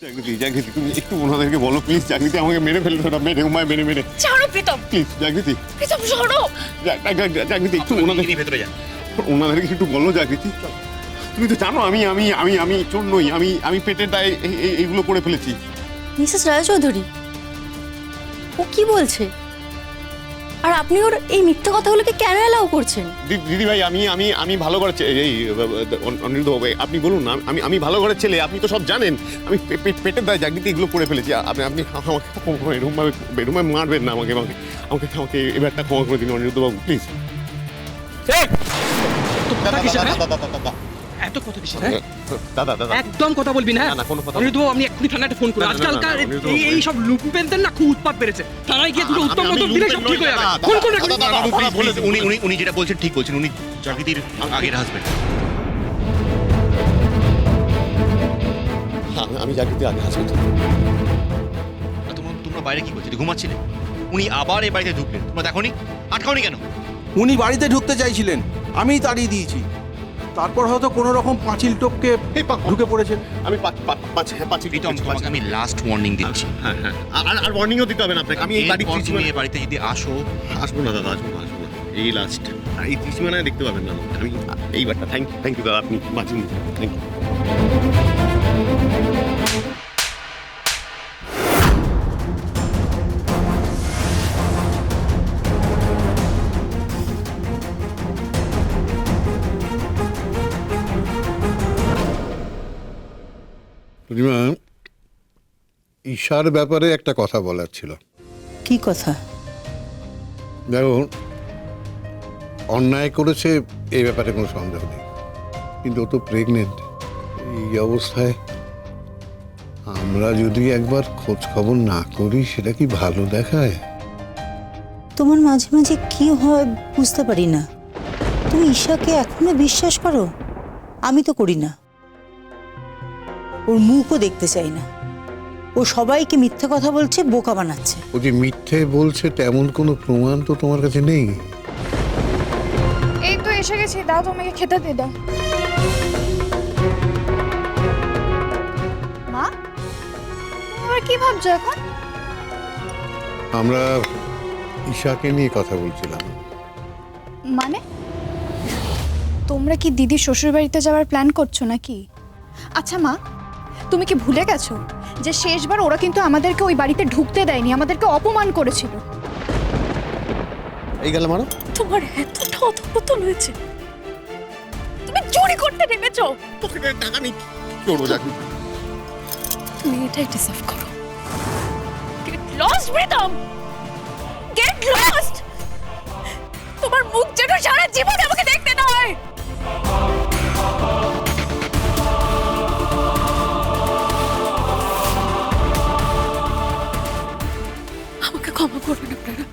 জাগৃতি, জাগৃতি, তুমি একটু ওনাদেরকে বলো প্লিজ। জাগৃতি, আমাকে মেরে ফেলবে না, মেরে উমায় মেরে। ছাড়ো প্রীতম, প্লিজ জাগৃতি, প্রীতম সরো। জাগৃতি, একটু ওনাদেরকে ভেতরে যান। ওনাদেরকে একটু বলো জাগৃতি। তুমি তো জানো আমি চোর নই, আমি পেটের দায়ে এইগুলো করে ফেলেছি। মিসেস রায়চৌধুরী, ও কি বলছে? আর আপনি ওর এই মিথ্যা কথাগুলোকে কেন অ্যালাউ করছেন? দিদি ভাই, আমি ভালো করে এই অনিরুদ্ধ বাবু, আপনি বলুন না। আমি ভালো ঘরের ছেলে, আপনি তো সব জানেন। আমি পেটের দায়ে জাগৃতি এগুলো করে ফেলেছি। আপনি আমাকে এরকমভাবে মারবেন না। আমাকে এবারটা ক্ষমা করে দিন অনিরুদ্ধ বাবু, প্লিজ। এত কথা কিসের? দাদা একদম কথা বলবি না। না, কোনো কথা অনিরুদ্ধ বাবু, আপনি এক্ষুনি থানায় একটা ফোন করুন। না, না, না, আজকালকার অনিরুদ্ধ বাবু, এই সব লুকুপেনদের না খুব উৎপাত বেড়েছে। থানায় গিয়ে দুটো উত্তম মতন দিলে সব ঠিক হয়ে যাবে। ফোন করুন এক্ষুনি। উনি যেটা বলছেন ঠিক বলছেন। উনি জাগৃতির আগের হাজবেন্ড। আমি জাগৃতি আগে হাসবেন। তোমরা বাইরে কি করছিলে? ঘুমাচ্ছিলে? উনি আবার এই বাড়িতে ঢুকলেন, তোমরা দেখোনি? আটকাওনি কেন? উনি বাড়িতে ঢুকতে চাইছিলেন, আমিই তাড়িয়ে দিয়েছি। তারপর হয়তো কোনো রকম পাঁচিল টপকে ঢুকে পড়েছেন। আমি পাঁচ প্রীতম, তোমাকে আমি লাস্ট ওয়ার্নিং দিচ্ছি। হ্যাঁ, আর ওয়ার্নিংও দিতে হবে না আপনাকে। আমি এই বাড়ি এরপর তুমি এই বাড়িতে যদি আসো, আসবো না দাদা, আসবো না। এই লাস্ট, এই ত্রিসীমানায় দেখতে পাবেন না আমাকে। আমি এইবারটা থ্যাংক ইউ দাদা, আপনি বাঁচিয়ে নিয়েছেন। Thank you. প্রতিমা, ঈশার ব্যাপারে একটা কথা বলার ছিল। কি কথা? দেখো, অন্যায় করেছে এই ব্যাপারে কোনো সন্দেহ নেই, কিন্তু ও তো প্রেগনেন্ট। এই অবস্থায় আমরা যদি একবার খোঁজ খবর না করি, সেটা কি ভালো দেখায়? তোমার মাঝে মাঝে কি হয় বুঝতে পারি না। তুমি ঈশাকে এখনো বিশ্বাস করো? আমি তো করি না। ওর মুখও দেখতে চাই না। ও সবাইকে মিথ্যে কথা বলছে, বোকা বানাচ্ছে। ও যে মিথ্যে বলছে তেমন কোনো প্রমাণ তো তোমার কাছে নেই। এই তো এসে গেছি, দাও তোমাকে খেতে দিয়ে দাও। মা, তুমি কি ভাবছো এখন? আমরা ঈশাকে নিয়ে কথা বলছিলাম। মানে তোমরা কি দিদির শ্বশুর বাড়িতে যাওয়ার প্ল্যান করছো নাকি? আচ্ছা মা, তুমি কি ভুলে গেছো যে শেষবার ওরা কিন্তু আমাদেরকে ওই বাড়িতে ঢুকতে দেয়নি, আমাদেরকে অপমান করেছিল? এই গেল মারো। তোমার এতটা অধপতন হয়েছে, তুমি চুরি করতে নেমেছো। পকেটের টাকা নেই, কি করবো জাগৃতি? তুমি এটাই ডিজার্ভ করো। Get lost Pritam, get lost. তোমার মুখ যেন সারা জীবন আমাকে দেখতে না হয়। আমাকে ক্ষমা করবেন আপনারা।